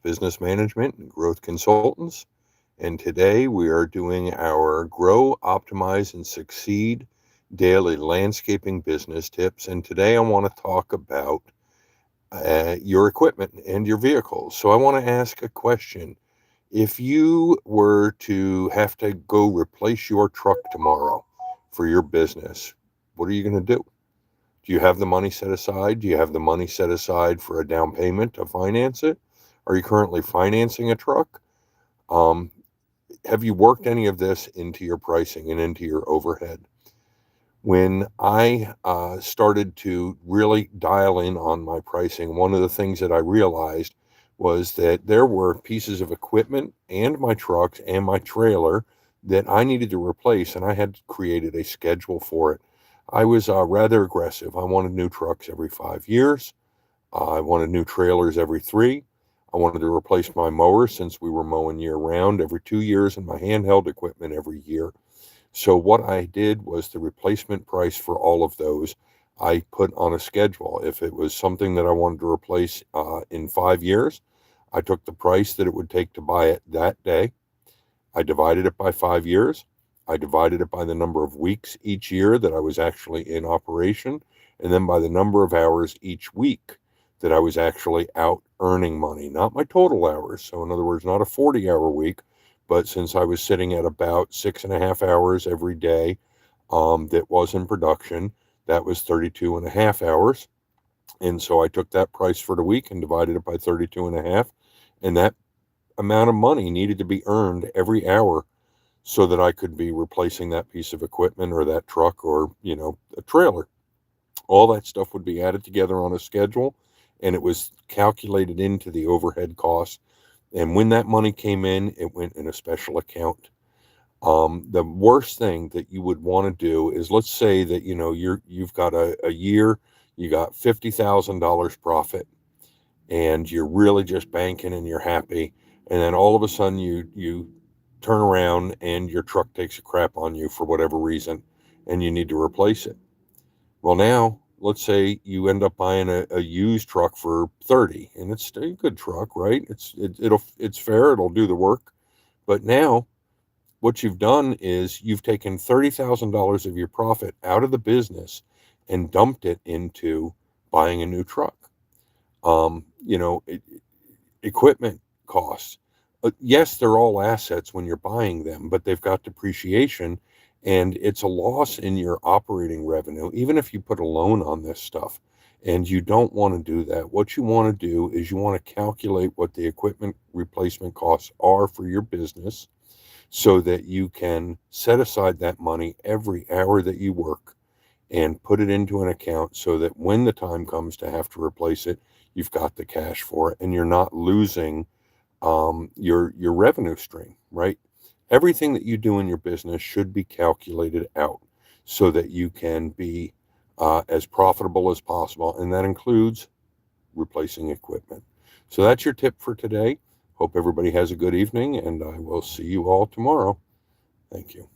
Business Management and Growth Consultants. And today we are doing our Grow, Optimize, and Succeed daily landscaping business tips. And today I want to talk about your equipment and your vehicles. So I want to ask a question. If you were to have to go replace your truck tomorrow for your business, what are you going to do? Do you have the money set aside? Do you have the money set aside for a down payment to finance it? Are you currently financing a truck? Um, have you worked any of this into your pricing and into your overhead? When I started to really dial in on my pricing, one of the things that I realized was that there were pieces of equipment and my trucks and my trailer that I needed to replace, and I had created a schedule for it. I was rather aggressive. I wanted new trucks every 5 years. I wanted new trailers every three. I wanted to replace my mower since we were mowing year round every 2 years, and my handheld equipment every year. So what I did was the replacement price for all of those I put on a schedule. If it was something that I wanted to replace in 5 years, I took the price that it would take to buy it that day. I divided it by 5 years. I divided it by the number of weeks each year that I was actually in operation, and then by the number of hours each week that I was actually out earning money, not my total hours. So, in other words, not a 40-hour week, but since I was sitting at about 6.5 hours every day that was in production, that was 32 and a half hours. And so I took that price for the week and divided it by 32 and a half. And that amount of money needed to be earned every hour so that I could be replacing that piece of equipment or that truck or, a trailer. All that stuff would be added together on a schedule, and it was calculated into the overhead costs. And when that money came in, it went in a special account. The worst thing that you would want to do is, let's say that you've got a year, you got $50,000 profit, and you're really just banking and you're happy, and then all of a sudden you turn around and your truck takes a crap on you for whatever reason, and you need to replace it. Well, now let's say you end up buying a used truck for 30, and it's still a good truck, right? It's fair, it'll do the work. But now what you've done is you've taken $30,000 of your profit out of the business and dumped it into buying a new truck. Um, you know, it, Equipment costs. Yes, they're all assets when you're buying them, but they've got depreciation, and it's a loss in your operating revenue, even if you put a loan on this stuff. And you don't want to do that. What you want to do is you want to calculate what the equipment replacement costs are for your business so that you can set aside that money every hour that you work and put it into an account so that when the time comes to have to replace it, you've got the cash for it and you're not losing your revenue stream, right? Everything that you do in your business should be calculated out so that you can be as profitable as possible, and that includes replacing equipment. So that's your tip for today. Hope everybody has a good evening, and I will see you all tomorrow. Thank you.